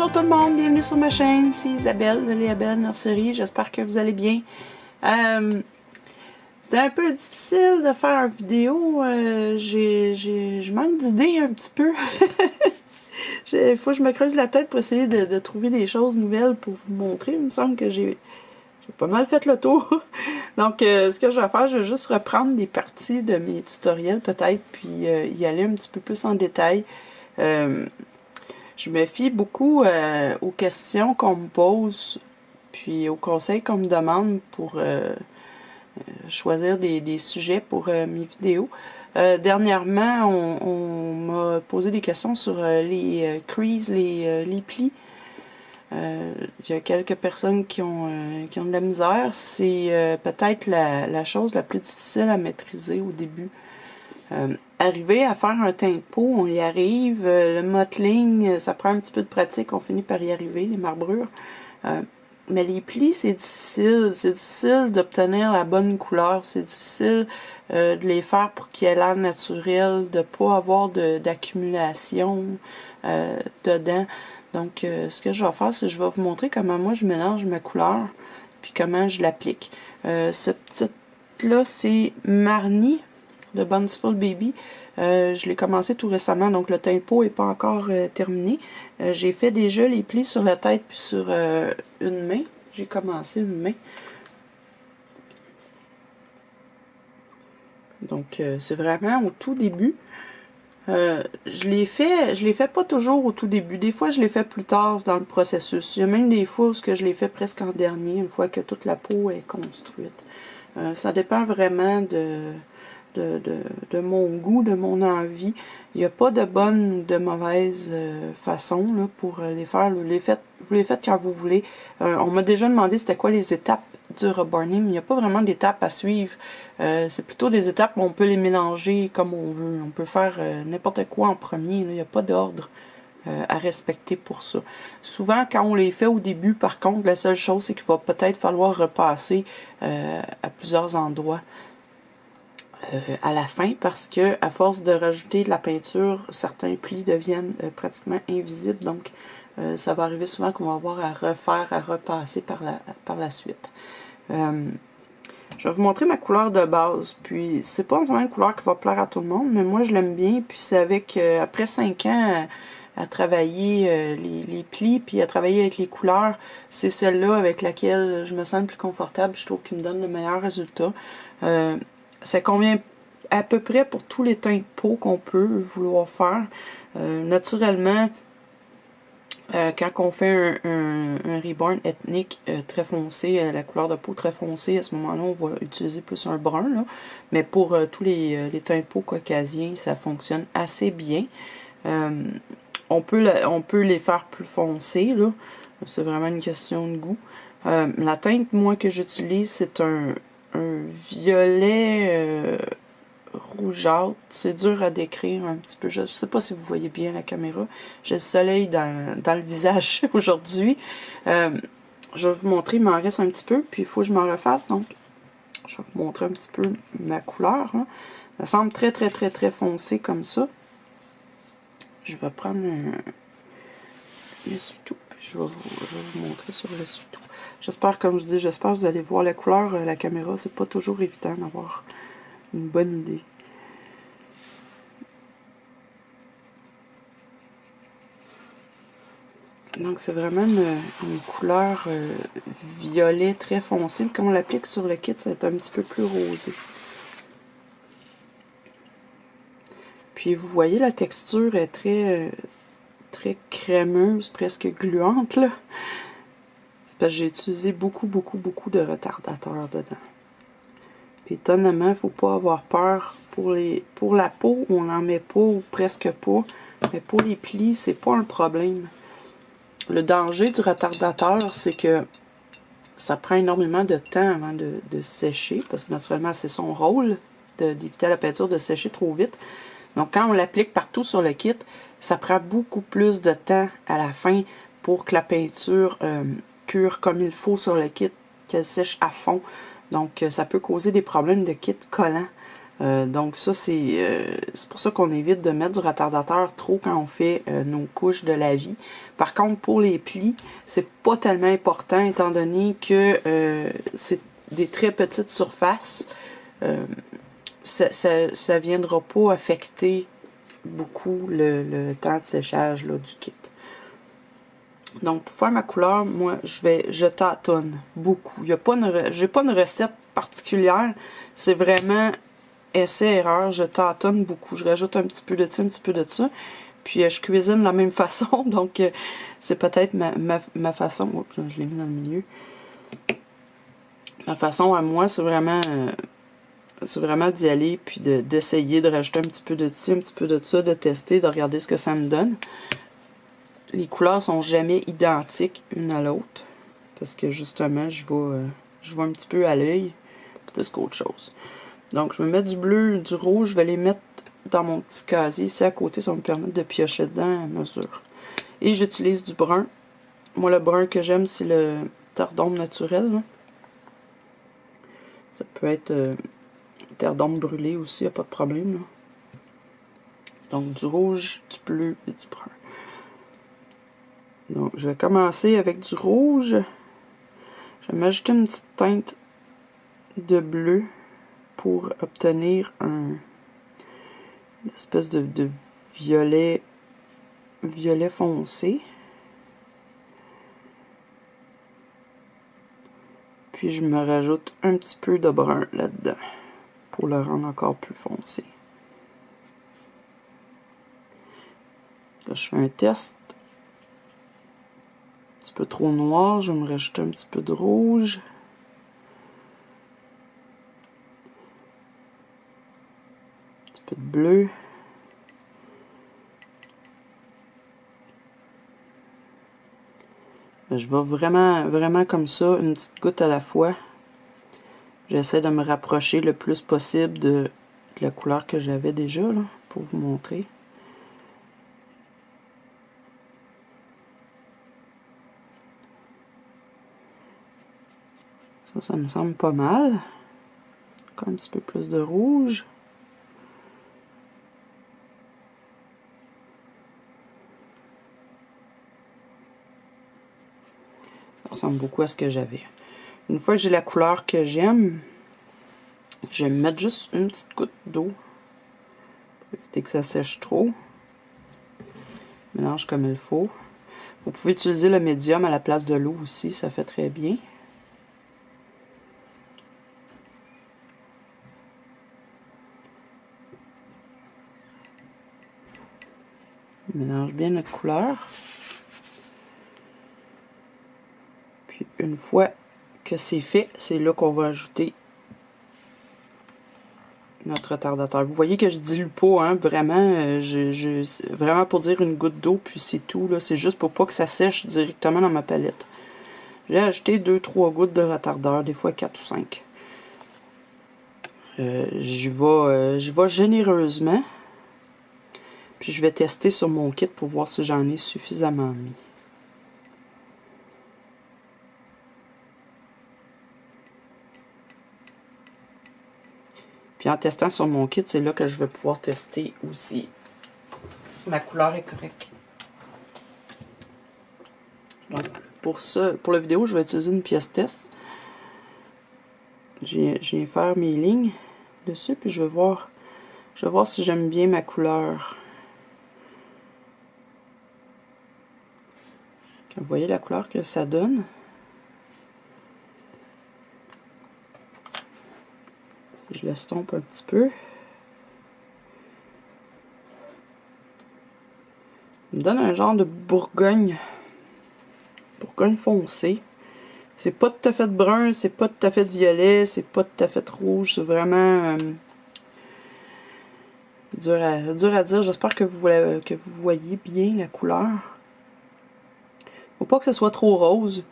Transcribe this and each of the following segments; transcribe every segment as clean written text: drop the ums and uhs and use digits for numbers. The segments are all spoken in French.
Bonjour tout le monde, bienvenue sur ma chaîne, c'est Isabelle de Léabelle Nurserie, j'espère que vous allez bien. C'était un peu difficile de faire une vidéo, je manque d'idées un petit peu. Il faut que je me creuse la tête pour essayer de trouver des choses nouvelles pour vous montrer. Il me semble que j'ai pas mal fait le tour. Donc, ce que je vais faire, je vais juste reprendre des parties de mes tutoriels peut-être, puis y aller un petit peu plus en détail. Je me fie beaucoup aux questions qu'on me pose, puis aux conseils qu'on me demande pour choisir des sujets pour mes vidéos. Dernièrement, on m'a posé des questions sur les creases, les plis. Il y a quelques personnes qui ont de la misère. C'est peut-être la chose la plus difficile à maîtriser au début. Arriver à faire un teint de peau, on y arrive. Le mottling, ça prend un petit peu de pratique, on finit par y arriver, les marbrures. Mais les plis, c'est difficile. C'est difficile d'obtenir la bonne couleur. C'est difficile de les faire pour qu'il y ait l'air naturel, de ne pas avoir d'accumulation dedans. Donc, ce que je vais faire, c'est que je vais vous montrer comment moi je mélange ma couleur, puis comment je l'applique. Ce petit-là, c'est Marni de Bountiful Baby. Je l'ai commencé tout récemment, donc le teint de peau n'est pas encore terminé. J'ai fait déjà les plis sur la tête puis sur une main. J'ai commencé une main. Donc c'est vraiment au tout début. Je l'ai fait pas toujours au tout début. Des fois, je l'ai fait plus tard dans le processus. Il y a même des fois où je l'ai fait presque en dernier, une fois que toute la peau est construite. Ça dépend vraiment de mon goût, de mon envie. Il n'y a pas de bonne ou de mauvaise façon là, pour les faire. Vous les faites quand vous voulez. On m'a déjà demandé c'était quoi les étapes du reburning, mais il n'y a pas vraiment d'étapes à suivre. C'est plutôt des étapes où on peut les mélanger comme on veut. On peut faire n'importe quoi en premier. Il n'y a pas d'ordre à respecter pour ça. Souvent, quand on les fait au début, par contre, la seule chose, c'est qu'il va peut-être falloir repasser à plusieurs endroits à la fin, parce que à force de rajouter de la peinture, certains plis deviennent pratiquement invisibles. Donc, ça va arriver souvent qu'on va avoir à refaire, à repasser par la suite. Je vais vous montrer ma couleur de base. Puis, c'est pas nécessairement une couleur qui va plaire à tout le monde, mais moi, je l'aime bien. Puis, c'est avec, après 5 ans à travailler les plis, puis à travailler avec les couleurs, c'est celle-là avec laquelle je me sens le plus confortable. Je trouve qu'il me donne le meilleur résultat. Ça convient à peu près pour tous les teints de peau qu'on peut vouloir faire. Naturellement, quand on fait un reborn ethnique très foncé, la couleur de peau très foncée, à ce moment-là, on va utiliser plus un brun. Là. Mais pour tous les teints de peau caucasiens, ça fonctionne assez bien. On peut les faire plus foncés. C'est vraiment une question de goût. La teinte, moi, que j'utilise, c'est un violet rougeâtre. C'est dur à décrire un petit peu. Je ne sais pas si vous voyez bien la caméra. J'ai le soleil dans le visage aujourd'hui. Je vais vous montrer, il m'en reste un petit peu, puis il faut que je m'en refasse. Donc, je vais vous montrer un petit peu ma couleur. Hein. Ça semble très, très, très, très foncé comme ça. Je vais prendre un essuie-tout, puis je vais vous montrer sur l'essuie-tout. J'espère, comme je dis, j'espère que vous allez voir la couleur, la caméra. C'est pas toujours évident d'avoir une bonne idée. Donc, c'est vraiment une couleur violet très foncée. Quand on l'applique sur le kit, ça va être un petit peu plus rosé. Puis, vous voyez, la texture est très, très crémeuse, presque gluante, là. C'est parce que j'ai utilisé beaucoup, beaucoup, beaucoup de retardateurs dedans. Puis étonnamment, il ne faut pas avoir peur. Pour la peau, on n'en met pas ou presque pas. Mais pour les plis, c'est pas un problème. Le danger du retardateur, c'est que ça prend énormément de temps avant de sécher. Parce que naturellement, c'est son rôle d'éviter à la peinture de sécher trop vite. Donc quand on l'applique partout sur le kit, ça prend beaucoup plus de temps à la fin pour que la peinture cure comme il faut sur le kit, qu'elle sèche à fond. Donc ça peut causer des problèmes de kit collant. Donc ça, c'est pour ça qu'on évite de mettre du retardateur trop quand on fait nos couches de la vie. Par contre, pour les plis, c'est pas tellement important étant donné que c'est des très petites surfaces. Ça viendra pas affecter beaucoup le temps de séchage là, du kit. Donc pour faire ma couleur, moi je tâtonne beaucoup. J'ai pas une recette particulière. C'est vraiment essai-erreur. Je tâtonne beaucoup. Je rajoute un petit peu de ça, un petit peu de ça. Puis je cuisine de la même façon. Donc c'est peut-être ma façon. Oups, je l'ai mis dans le milieu. Ma façon à moi, c'est vraiment d'y aller, puis d'essayer de rajouter un petit peu de ci, un petit peu de ça, de tester, de regarder ce que ça me donne. Les couleurs sont jamais identiques une à l'autre, parce que justement, je vais un petit peu à l'œil, plus qu'autre chose. Donc, je vais mettre du bleu, du rouge, je vais les mettre dans mon petit casier ici à côté, ça va me permettre de piocher dedans à mesure. Et j'utilise du brun. Moi, le brun que j'aime, c'est le terre d'ombre naturel, là. Ça peut être terre d'ombre brûlée aussi, il n'y a pas de problème, là. Donc, du rouge, du bleu et du brun. Donc, je vais commencer avec du rouge. Je vais m'ajouter une petite teinte de bleu pour obtenir une espèce de violet foncé. Puis, je me rajoute un petit peu de brun là-dedans pour le rendre encore plus foncé. Là, je fais un test. Un petit peu trop noir, je vais me rajouter un petit peu de rouge. Un petit peu de bleu. Je vais vraiment comme ça, une petite goutte à la fois. J'essaie de me rapprocher le plus possible de la couleur que j'avais déjà, là, pour vous montrer. Ça me semble pas mal. Encore un petit peu plus de rouge. Ça ressemble beaucoup à ce que j'avais. Une fois que j'ai la couleur que j'aime, je vais mettre juste une petite goutte d'eau pour éviter que ça sèche trop. Mélange comme il faut. Vous pouvez utiliser le médium à la place de l'eau aussi, ça fait très bien. On mélange bien notre couleur. Puis une fois que c'est fait, c'est là qu'on va ajouter notre retardateur. Vous voyez que je dilue pas, hein, vraiment, vraiment pour dire une goutte d'eau, puis c'est tout, là. C'est juste pour pas que ça sèche directement dans ma palette. J'ai ajouté 2-3 gouttes de retardeur, des fois 4 ou 5. J'y vais généreusement. Puis je vais tester sur mon kit pour voir si j'en ai suffisamment mis. Puis en testant sur mon kit, c'est là que je vais pouvoir tester aussi si ma couleur est correcte. Donc pour la vidéo, je vais utiliser une pièce test. Je viens faire mes lignes dessus, puis je vais voir si j'aime bien ma couleur. Vous voyez la couleur que ça donne. Je l'estompe un petit peu. Il me donne un genre de bourgogne foncé. C'est pas tout à fait brun, c'est pas tout à fait violet, c'est pas tout à fait rouge. C'est vraiment dur à dire. J'espère que vous voyez bien la couleur. Faut pas que ce soit trop rose.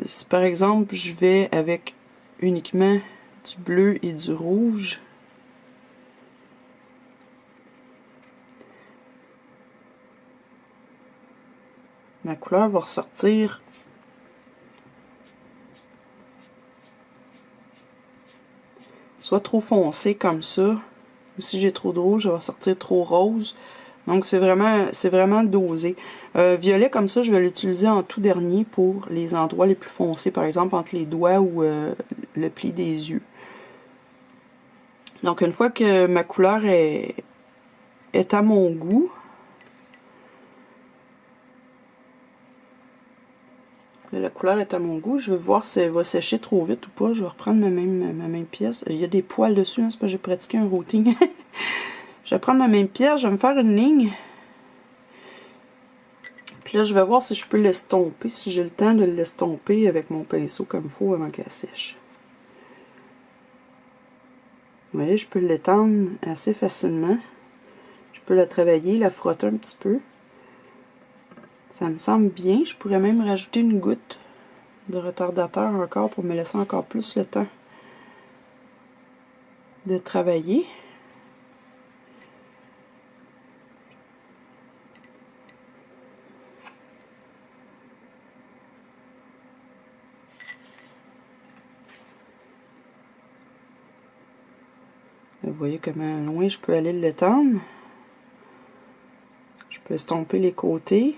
Si par exemple je vais avec uniquement du bleu et du rouge, ma couleur va ressortir soit trop foncé comme ça, ou si j'ai trop de rouge, ça va sortir trop rose. Donc c'est vraiment dosé. Violet comme ça, je vais l'utiliser en tout dernier pour les endroits les plus foncés, par exemple entre les doigts ou le pli des yeux. Donc une fois que ma couleur est à mon goût, la couleur est à mon goût, je vais voir si elle va sécher trop vite ou pas. Je vais reprendre ma même pièce. Il y a des poils dessus, hein, c'est parce que j'ai pratiqué un routing. Je vais prendre ma même pièce, je vais me faire une ligne. Puis là, je vais voir si je peux l'estomper, si j'ai le temps de l'estomper avec mon pinceau comme il faut avant qu'elle sèche. Vous voyez, je peux l'étendre assez facilement. Je peux la travailler, la frotter un petit peu. Ça me semble bien. Je pourrais même rajouter une goutte de retardateur encore pour me laisser encore plus le temps de travailler. Vous voyez comment loin je peux aller l'étendre. Je peux estomper les côtés.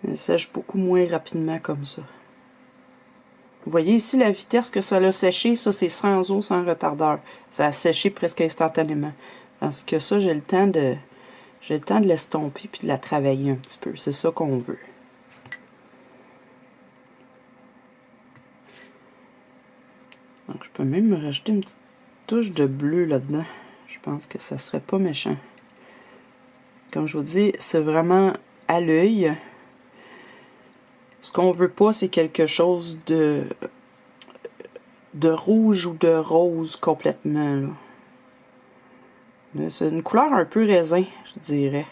Elle sèche beaucoup moins rapidement comme ça. Vous voyez ici la vitesse que ça a séché, ça c'est sans eau, sans retardeur. Ça a séché presque instantanément. Parce que ça, j'ai le temps de l'estomper puis de la travailler un petit peu. C'est ça qu'on veut. Donc je peux même me rajouter une petite touche de bleu là-dedans. Je pense que ça serait pas méchant. Comme je vous dis, c'est vraiment à l'œil. Ce qu'on veut pas, c'est quelque chose de rouge ou de rose complètement. Là, c'est une couleur un peu raisin, je dirais.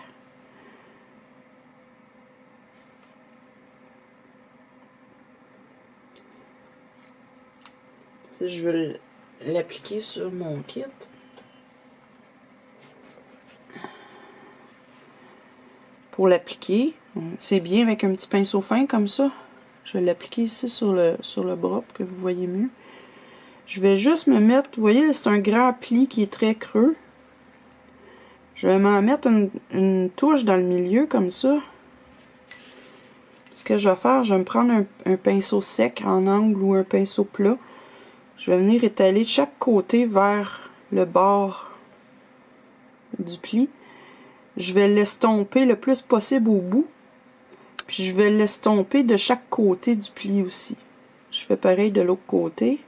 Si je veux l'appliquer sur mon kit. Pour l'appliquer, c'est bien avec un petit pinceau fin comme ça. Je vais l'appliquer ici sur le bras pour que vous voyez mieux. Je vais juste me mettre, vous voyez, c'est un grand pli qui est très creux. Je vais m'en mettre une touche dans le milieu comme ça. Ce que je vais faire, je vais me prendre un pinceau sec en angle ou un pinceau plat. Je vais venir étaler chaque côté vers le bord du pli. Je vais l'estomper le plus possible au bout. Puis je vais l'estomper de chaque côté du pli aussi. Je fais pareil de l'autre côté.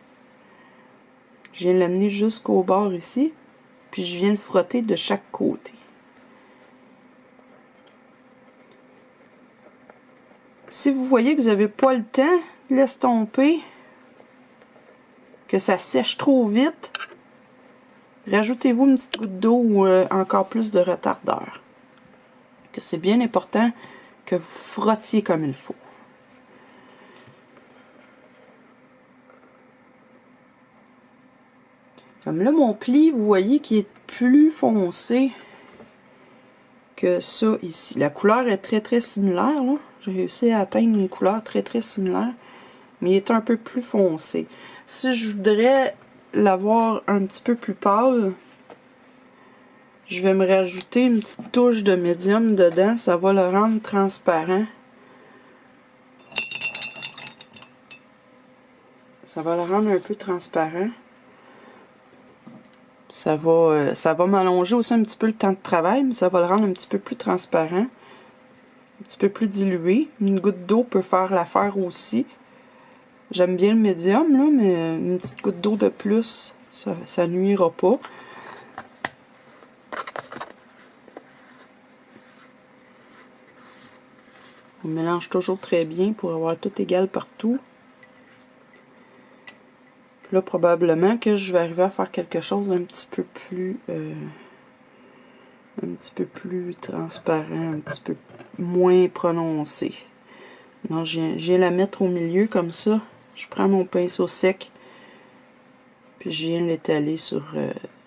Je viens l'amener jusqu'au bord ici. Puis je viens le frotter de chaque côté. Si vous voyez que vous n'avez pas le temps de l'estomper, que ça sèche trop vite, rajoutez-vous une petite goutte d'eau ou encore plus de retardeur. Que c'est bien important que vous frottiez comme il faut. Comme là, mon pli, vous voyez qu'il est plus foncé que ça ici. La couleur est très similaire, là. J'ai réussi à atteindre une couleur très similaire, mais il est un peu plus foncé. Si je voudrais l'avoir un petit peu plus pâle, je vais me rajouter une petite touche de médium dedans. Ça va le rendre transparent. Ça va le rendre un peu transparent. Ça va m'allonger aussi un petit peu le temps de travail, mais ça va le rendre un petit peu plus transparent. Un petit peu plus dilué. Une goutte d'eau peut faire l'affaire aussi. J'aime bien le médium, là, mais une petite goutte d'eau de plus, ça nuira pas. On mélange toujours très bien pour avoir tout égal partout. Puis là, probablement que je vais arriver à faire quelque chose d'un petit peu plus transparent, un petit peu moins prononcé. Donc, je viens la mettre au milieu comme ça. Je prends mon pinceau sec, puis je viens l'étaler sur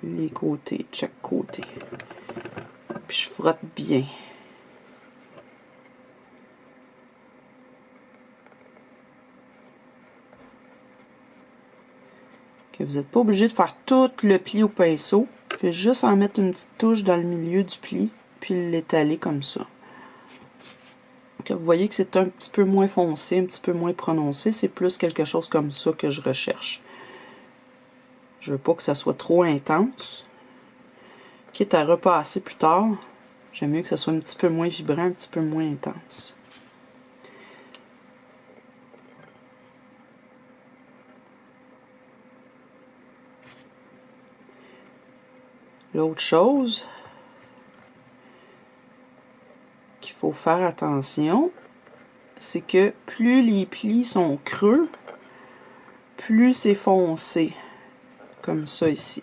les côtés, de chaque côté. Puis je frotte bien. Que vous n'êtes pas obligé de faire tout le pli au pinceau. Vous faites juste en mettre une petite touche dans le milieu du pli, puis l'étaler comme ça. Donc, vous voyez que c'est un petit peu moins foncé, un petit peu moins prononcé. C'est plus quelque chose comme ça que je recherche. Je veux pas que ça soit trop intense. Quitte à repasser plus tard, j'aime mieux que ça soit un petit peu moins vibrant, un petit peu moins intense. L'autre chose qu'il faut faire attention, c'est que plus les plis sont creux, plus c'est foncé, comme ça ici.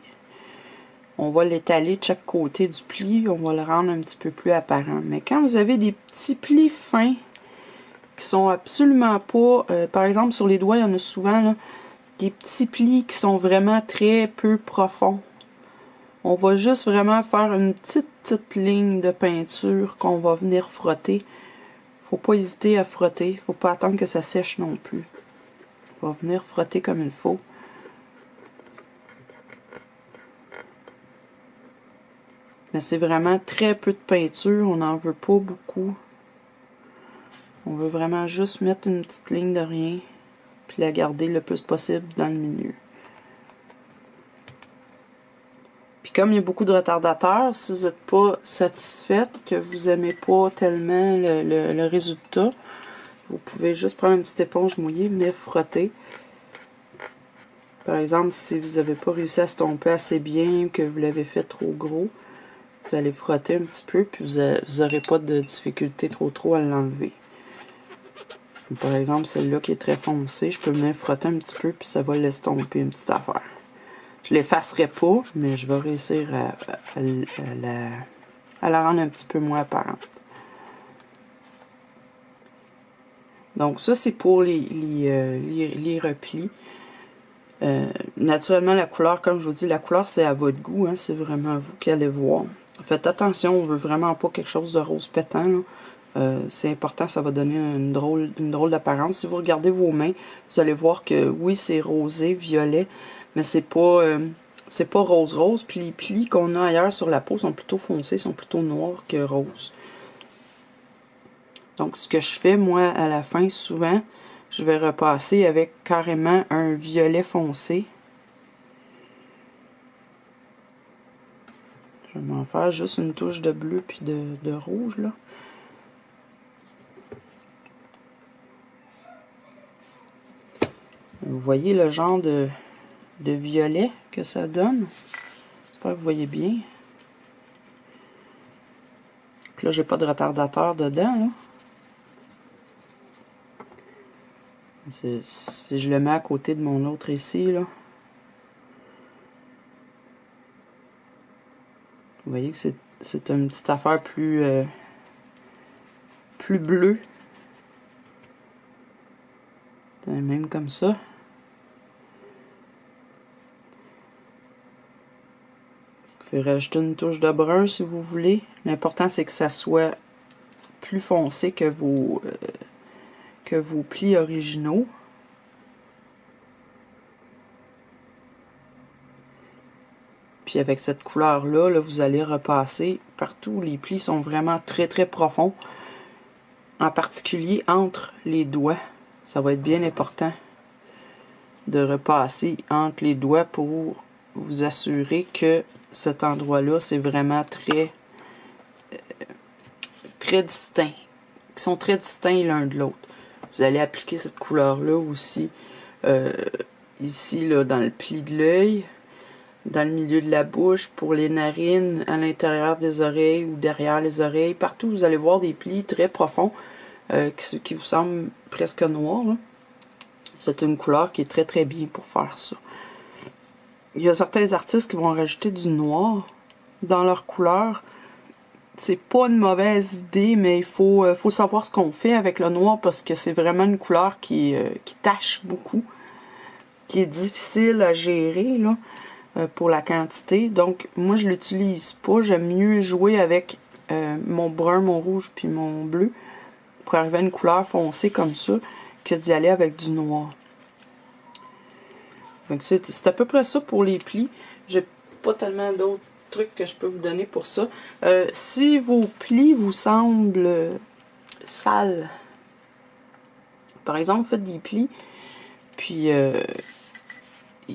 On va l'étaler de chaque côté du pli, on va le rendre un petit peu plus apparent. Mais quand vous avez des petits plis fins qui sont absolument pas, par exemple sur les doigts, il y en a souvent là, des petits plis qui sont vraiment très peu profonds. On va juste vraiment faire une petite ligne de peinture qu'on va venir frotter. Faut pas hésiter à frotter, faut pas attendre que ça sèche non plus. On va venir frotter comme il faut. Mais c'est vraiment très peu de peinture, on n'en veut pas beaucoup. On veut vraiment juste mettre une petite ligne de rien, puis la garder le plus possible dans le milieu. Puis comme il y a beaucoup de retardateurs, si vous n'êtes pas satisfait, que vous n'aimez pas tellement le résultat, vous pouvez juste prendre une petite éponge mouillée, venir frotter. Par exemple, si vous n'avez pas réussi à estomper assez bien, que vous l'avez fait trop gros, vous allez frotter un petit peu, puis vous n'aurez pas de difficulté trop à l'enlever. Par exemple, celle-là qui est très foncée, je peux venir frotter un petit peu, puis ça va l'estomper une petite affaire. Je ne l'effacerai pas, mais je vais réussir à la rendre un petit peu moins apparente. Donc ça, c'est pour les replis. Naturellement, la couleur, comme je vous dis, la couleur, c'est à votre goût. Hein, c'est vraiment vous qui allez voir. Faites attention, on veut vraiment pas quelque chose de rose pétant. C'est important, ça va donner une drôle d'apparence. Si vous regardez vos mains, vous allez voir que oui, c'est rosé, violet, mais c'est pas rose. Puis les plis qu'on a ailleurs sur la peau sont plutôt foncés, sont plutôt noirs que roses. Donc, ce que je fais, moi, à la fin, souvent, je vais repasser avec carrément un violet foncé. Je vais m'en faire juste une touche de bleu puis de rouge, là. Vous voyez le genre de violet que ça donne? J'espère que vous voyez bien. Donc là, j'ai pas de retardateur dedans, là. Si je le mets à côté de mon autre ici, là. Vous voyez que c'est une petite affaire plus bleue. Même comme ça. Vous pouvez rajouter une touche de brun si vous voulez. L'important, c'est que ça soit plus foncé que vos plis originaux. Puis avec cette couleur-là, là, vous allez repasser partout. Les plis sont vraiment très profonds. En particulier entre les doigts. Ça va être bien important de repasser entre les doigts pour vous assurer que cet endroit-là, c'est vraiment très distinct. Ils sont très distincts l'un de l'autre. Vous allez appliquer cette couleur-là aussi ici, là, dans le pli de l'œil, dans le milieu de la bouche, pour les narines, à l'intérieur des oreilles ou derrière les oreilles. Partout, vous allez voir des plis très profonds qui vous semblent presque noirs. C'est une couleur qui est très bien pour faire ça. Il y a certains artistes qui vont rajouter du noir dans leur couleur. C'est pas une mauvaise idée, mais il faut savoir ce qu'on fait avec le noir parce que c'est vraiment une couleur qui tache beaucoup, qui est difficile à gérer là, pour la quantité. Donc, moi, je l'utilise pas. J'aime mieux jouer avec mon brun, mon rouge puis mon bleu pour arriver à une couleur foncée comme ça que d'y aller avec du noir. Donc c'est à peu près ça pour les plis. J'ai pas tellement d'autres trucs que je peux vous donner pour ça. Si vos plis vous semblent sales, par exemple, vous faites des plis, puis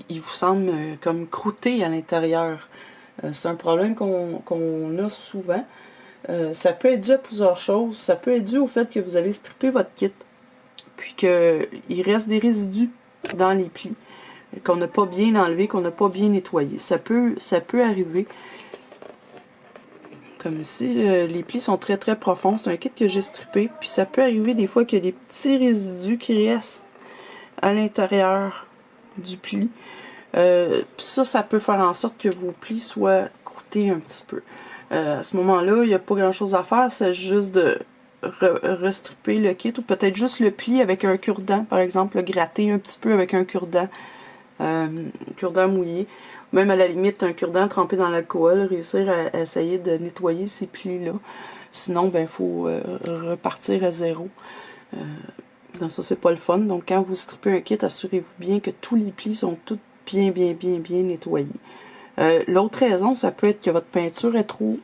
ils vous semblent comme croûtés à l'intérieur. C'est un problème qu'on a souvent. Ça peut être dû à plusieurs choses. Ça peut être dû au fait que vous avez strippé votre kit, puis qu'il reste des résidus dans les plis, qu'on n'a pas bien enlevé, qu'on n'a pas bien nettoyé. Ça peut arriver. Comme ici, les plis sont très très profonds. C'est un kit que j'ai strippé. Puis ça peut arriver des fois qu'il y a des petits résidus qui restent à l'intérieur du pli. Ça peut faire en sorte que vos plis soient croûtés un petit peu. À ce moment-là, il n'y a pas grand-chose à faire. C'est juste de restripper le kit, ou peut-être juste le pli avec un cure-dent, par exemple, le gratter un petit peu avec un cure-dent mouillé. Même à la limite, un cure-dent trempé dans l'alcool, réussir à essayer de nettoyer ces plis-là. Sinon, ben, il faut repartir à zéro. Donc ça, c'est pas le fun. Donc quand vous strippez un kit, assurez-vous bien que tous les plis sont tous bien nettoyés. L'autre raison, ça peut être que votre peinture est trop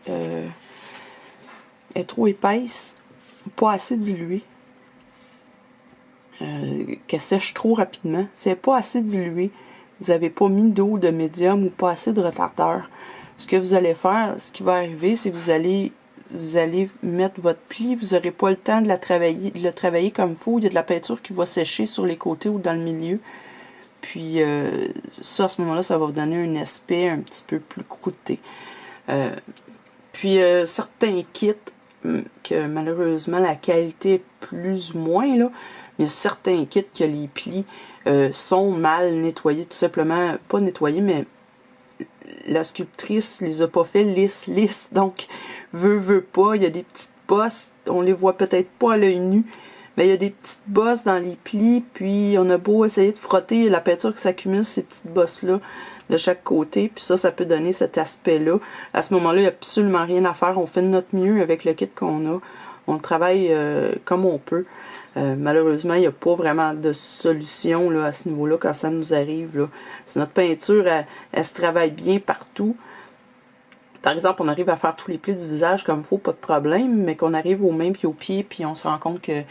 épaisse, pas assez diluée, qu'elle sèche trop rapidement. Si elle n'est pas assez diluée, vous n'avez pas mis d'eau de médium ou pas assez de retardeur. Ce que vous allez faire, ce qui va arriver, c'est que vous allez mettre votre pli, vous n'aurez pas le temps de le travailler comme il faut. Il y a de la peinture qui va sécher sur les côtés ou dans le milieu. Puis ça, à ce moment-là, ça va vous donner un aspect un petit peu plus croûté. Puis certains kits, que malheureusement la qualité est plus ou moins, là, mais certains kits que les plis sont mal nettoyés, tout simplement, pas nettoyés, mais la sculptrice les a pas fait lisses. Donc, veut pas, il y a des petites bosses, on les voit peut-être pas à l'œil nu, mais il y a des petites bosses dans les plis, puis on a beau essayer de frotter la peinture qui s'accumule, ces petites bosses-là, de chaque côté, puis ça peut donner cet aspect-là. À ce moment-là, il n'y a absolument rien à faire, on fait de notre mieux avec le kit qu'on a, on travaille comme on peut. Malheureusement, il n'y a pas vraiment de solution là, à ce niveau-là quand ça nous arrive. Là. Si notre peinture, elle se travaille bien partout, par exemple, on arrive à faire tous les plis du visage comme il faut, pas de problème, mais qu'on arrive aux mains puis aux pieds, puis on se rend compte que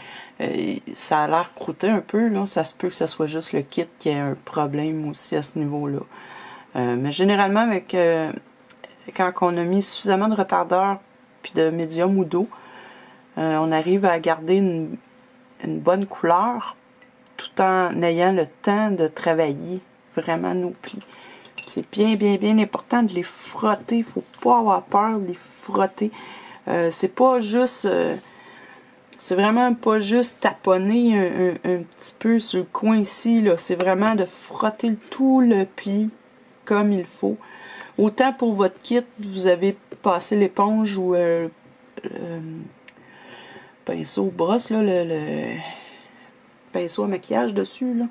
ça a l'air croûté un peu, là, ça se peut que ce soit juste le kit qui ait un problème aussi à ce niveau-là. Mais généralement, quand on a mis suffisamment de retardeur puis de médium ou d'eau, on arrive à garder une bonne couleur tout en ayant le temps de travailler vraiment nos plis. C'est bien important de les frotter. Il ne faut pas avoir peur de les frotter. C'est pas juste... c'est vraiment pas juste taponner un petit peu sur le coin ici. C'est vraiment de frotter tout le pli comme il faut. Autant pour votre kit, vous avez passé l'éponge ou pinceau brosse, là, le pinceau à maquillage dessus, là,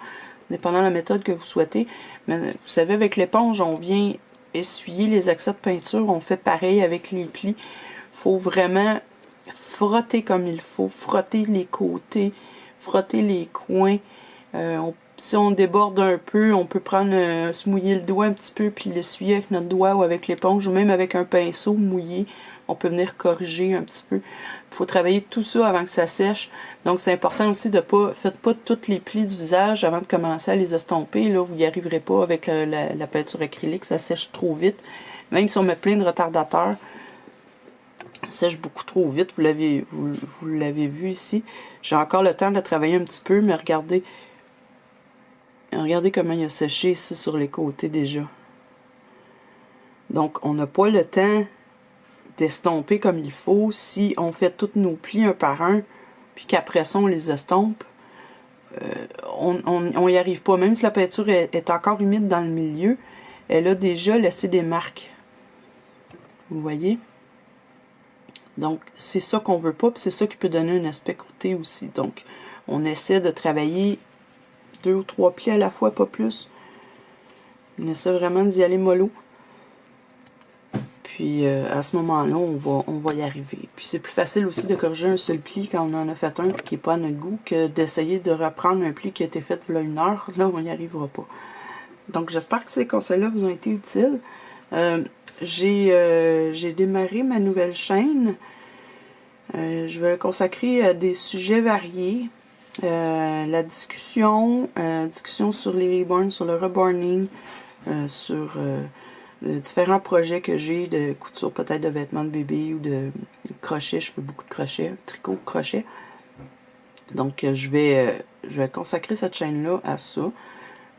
dépendant de la méthode que vous souhaitez. Mais vous savez, avec l'éponge, on vient essuyer les excès de peinture. On fait pareil avec les plis. Il faut vraiment frotter comme il faut. Frotter les côtés, frotter les coins. Si on déborde un peu, on peut prendre, se mouiller le doigt un petit peu, puis l'essuyer avec notre doigt ou avec l'éponge, ou même avec un pinceau mouillé. On peut venir corriger un petit peu. Il faut travailler tout ça avant que ça sèche. Donc, c'est important aussi de pas... Faites pas tous les plis du visage avant de commencer à les estomper. Là, vous n'y arriverez pas avec la peinture acrylique. Ça sèche trop vite. Même si on met plein de retardateurs, ça sèche beaucoup trop vite. Vous l'avez vu ici. J'ai encore le temps de travailler un petit peu, mais regardez. Regardez comment il a séché ici sur les côtés déjà. Donc, on n'a pas le temps d'estomper comme il faut. Si on fait tous nos plis un par un, puis qu'après ça, on les estompe, on n'y arrive pas. Même si la peinture est encore humide dans le milieu, elle a déjà laissé des marques. Vous voyez? Donc, c'est ça qu'on veut pas, puis c'est ça qui peut donner un aspect croûté aussi. Donc, on essaie de travailler 2 ou 3 plis à la fois, pas plus. On essaie vraiment d'y aller mollo. Puis à ce moment-là, on va y arriver. Puis c'est plus facile aussi de corriger un seul pli quand on en a fait un qui n'est pas à notre goût que d'essayer de reprendre un pli qui a été fait il y a 1 heure. Là, on n'y arrivera pas. Donc, j'espère que ces conseils-là vous ont été utiles. J'ai démarré ma nouvelle chaîne. Je vais consacrer à des sujets variés. La discussion sur les reborns, sur le reborning, sur différents projets que j'ai de couture peut-être de vêtements de bébé ou de crochet. Je fais beaucoup de crochet, tricot, crochet. Donc, je vais consacrer cette chaîne-là à ça.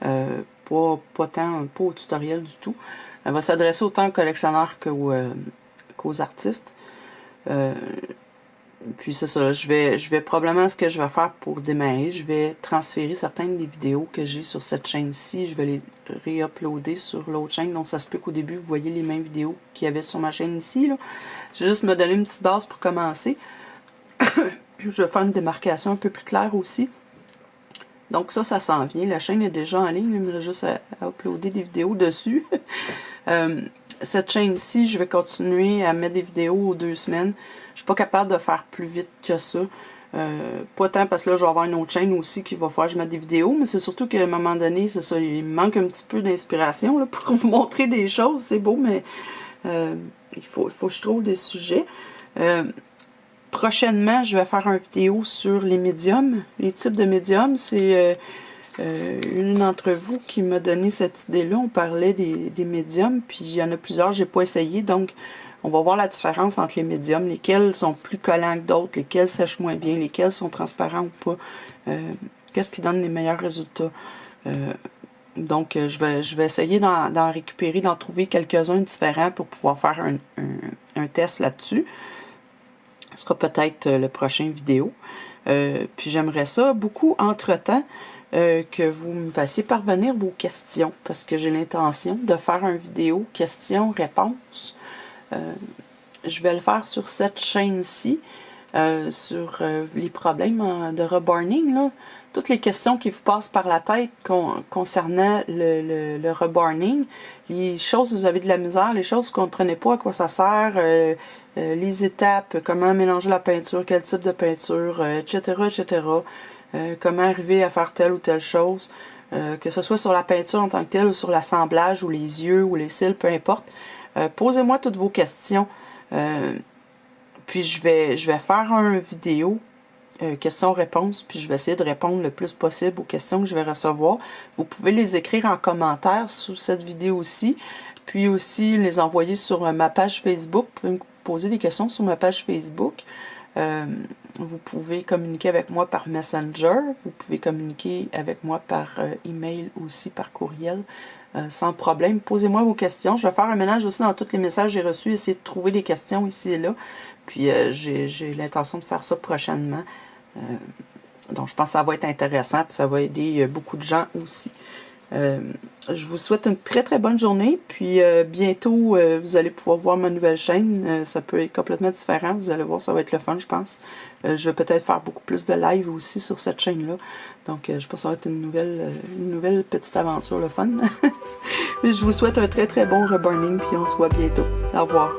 Pas au tutoriel du tout. Elle va s'adresser autant aux collectionneurs qu'aux artistes. Puis c'est ça, je vais probablement, ce que je vais faire pour démarrer, je vais transférer certaines des vidéos que j'ai sur cette chaîne-ci, je vais les réuploader sur l'autre chaîne, donc ça se peut qu'au début vous voyez les mêmes vidéos qu'il y avait sur ma chaîne ici, là. Je vais juste me donner une petite base pour commencer. Je vais faire une démarcation un peu plus claire aussi. Donc ça s'en vient, la chaîne est déjà en ligne, il me reste juste à uploader des vidéos dessus. Cette chaîne-ci, je vais continuer à mettre des vidéos aux 2 semaines. Je suis pas capable de faire plus vite que ça. Pas tant parce que là, je vais avoir une autre chaîne aussi qui va falloir que je mette des vidéos, mais c'est surtout qu'à un moment donné, c'est ça, il me manque un petit peu d'inspiration pour vous montrer des choses. C'est beau, mais il faut que je trouve des sujets. Prochainement, je vais faire une vidéo sur les médiums, les types de médiums. C'est une d'entre vous qui m'a donné cette idée-là. On parlait des médiums, puis il y en a plusieurs, j'ai pas essayé, donc on va voir la différence entre les médiums, lesquels sont plus collants que d'autres, lesquels sèchent moins bien, lesquels sont transparents ou pas, qu'est-ce qui donne les meilleurs résultats. Donc, je vais essayer d'en récupérer, d'en trouver quelques-uns différents pour pouvoir faire un test là-dessus. Ce sera peut-être le prochain vidéo. Puis j'aimerais ça beaucoup entre-temps que vous me fassiez parvenir vos questions parce que j'ai l'intention de faire une vidéo questions-réponses. Je vais le faire sur cette chaîne-ci, sur les problèmes de reborning, là. Toutes les questions qui vous passent par la tête concernant le reborning, les choses où vous avez de la misère, les choses que vous ne comprenez pas à quoi ça sert, les étapes, comment mélanger la peinture, quel type de peinture, etc., etc., comment arriver à faire telle ou telle chose, que ce soit sur la peinture en tant que telle ou sur l'assemblage ou les yeux ou les cils, peu importe. Posez-moi toutes vos questions, puis je vais faire une vidéo questions-réponses, puis je vais essayer de répondre le plus possible aux questions que je vais recevoir. Vous pouvez les écrire en commentaire sous cette vidéo-ci, puis aussi les envoyer sur ma page Facebook. Vous pouvez me poser des questions sur ma page Facebook. Vous pouvez communiquer avec moi par Messenger. Vous pouvez communiquer avec moi par email aussi, par courriel, sans problème. Posez-moi vos questions. Je vais faire un ménage aussi dans tous les messages que j'ai reçus, essayer de trouver des questions ici et là. Puis j'ai l'intention de faire ça prochainement. Donc je pense que ça va être intéressant, puis ça va aider beaucoup de gens aussi. Je vous souhaite une très très bonne journée, puis bientôt vous allez pouvoir voir ma nouvelle chaîne. Ça peut être complètement différent, vous allez voir, ça va être le fun, je pense. Je vais peut-être faire beaucoup plus de live aussi sur cette chaîne-là. Donc je pense que ça va être une nouvelle petite aventure, le fun. Mais je vous souhaite un très très bon reburning, puis on se voit bientôt. Au revoir.